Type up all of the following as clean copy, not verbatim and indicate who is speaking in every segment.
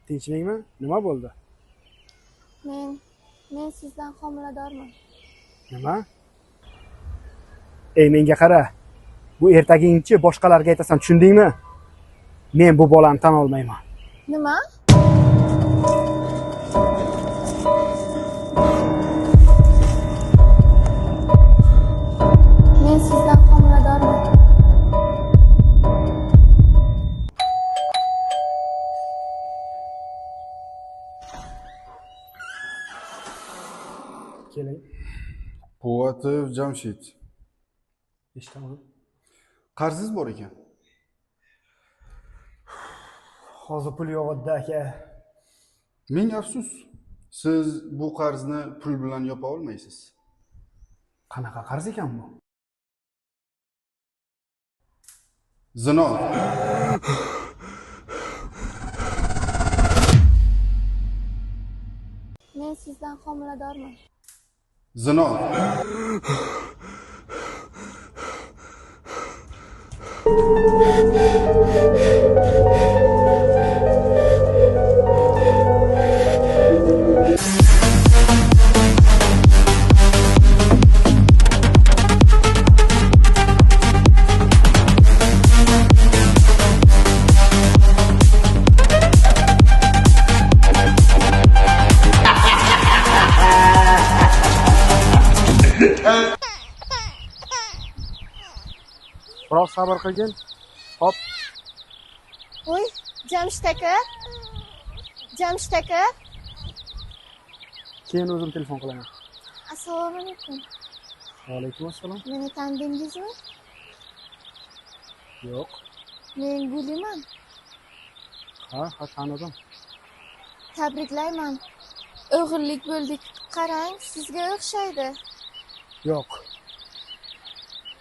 Speaker 1: Tinchlikmi? Nima bo'ldi?
Speaker 2: Men sizdan homiladorman.
Speaker 1: Nima? Ey, menga qara. Bu ertagingchi boshqalarga aytasan, tushundingmi? Men bu bolani tan olmayman.
Speaker 2: Nima? Men sizdan homiladorman.
Speaker 1: Keling.
Speaker 3: Quvvatov Jamshid.
Speaker 1: Eshitaman.
Speaker 3: Qarzingiz bor ekan.
Speaker 1: Hozir pul yo'q edi, aka.
Speaker 3: Ming afsus. Siz bu qarzni pul bilan yopa olmaysiz.
Speaker 1: Qanaqa qarz ekan bu?
Speaker 3: Zino.
Speaker 2: Men sizdan homiladorman.
Speaker 3: Zino.
Speaker 1: Biroz sabr qilgin. Hop.
Speaker 2: Uy, Jamshid aka.
Speaker 1: Keyin o'zim telefon qilaman.
Speaker 2: Assalomu alaykum.
Speaker 1: Va alaykum assalom.
Speaker 2: Meni tanidingizmi?
Speaker 1: Yo'q.
Speaker 2: Men Guliman.
Speaker 1: Ha, tanidim.
Speaker 2: Tabriklayman. O'g'illik bo'ldik. Qarang, sizga o'xshaydi.
Speaker 1: Yo'q.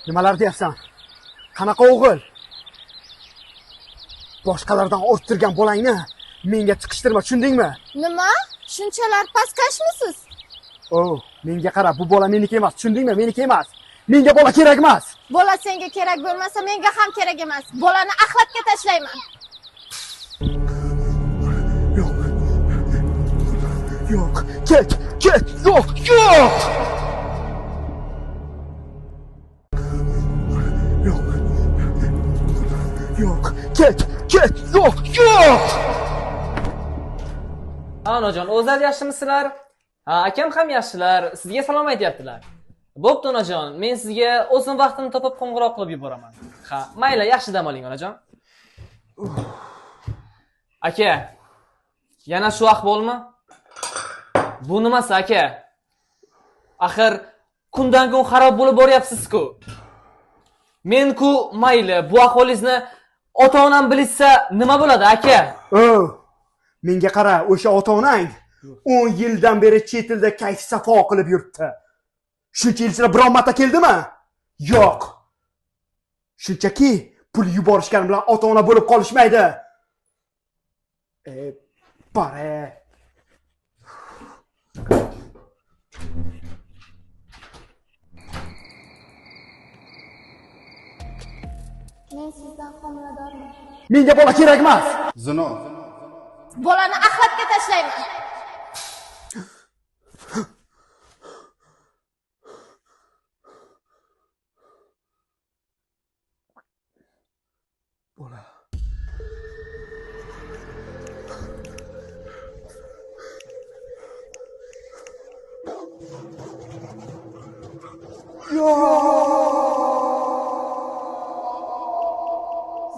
Speaker 1: Nimalar deyapsan? Qanaqa o'g'il? Boshqalardan orttirgan bolangni menga chiqishtirma, tushundingmi?
Speaker 2: Nima? Shunchalar pastkashmisiz?
Speaker 1: Menga qara, bu bola meniki emas, tushundingmi? Meniki emas. Menga bola kerak emas.
Speaker 2: Bola senga kerak bo'lmasa, menga ham kerak emas. Bolani axlatga tashlayman.
Speaker 1: Yo'q. Ket. Yo'q. Yo'q. Ket. Yo'q.
Speaker 4: Onajon, o'zlar yaxshimisizlar? Ha, akam ham yaxshilar. Sizga salom aytyaptilar. Bo'pti onajon, men sizga o'zim vaqtini topib qo'ng'iroq qilib yuboraman. Ha, mayli, yaxshi dam oling onajon. Aka, yana shu ahvolmi? Bu nimasi aka? Axir kundan kun xarob bo'lib boryapsiz-ku. Men-ku mayli, bu ahvolingizni ota-onam bilsa nima bo'ladi aka?
Speaker 1: Menga qara, o'sha ota-onang 10 yildan beri chet elda kayf safo qilib yuribdi. Shuncha yil ichida biron marta keldimi? Yo'q. Shunchaki pul yuborishgan bilan ota-ona bo'lib qolishmaydi. Bare.
Speaker 2: Men sizdan homiladorman.
Speaker 1: Menga bola kerak emas.
Speaker 3: Zino.
Speaker 2: Bolani axlatga tashlayman.
Speaker 1: Bola.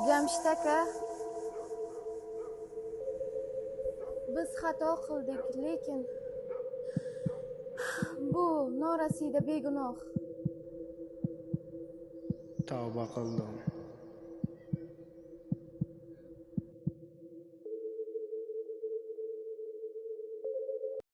Speaker 2: Jamshid aka, biz xato qildik, lekin bu norasida begunoh.
Speaker 1: Tavba qildim.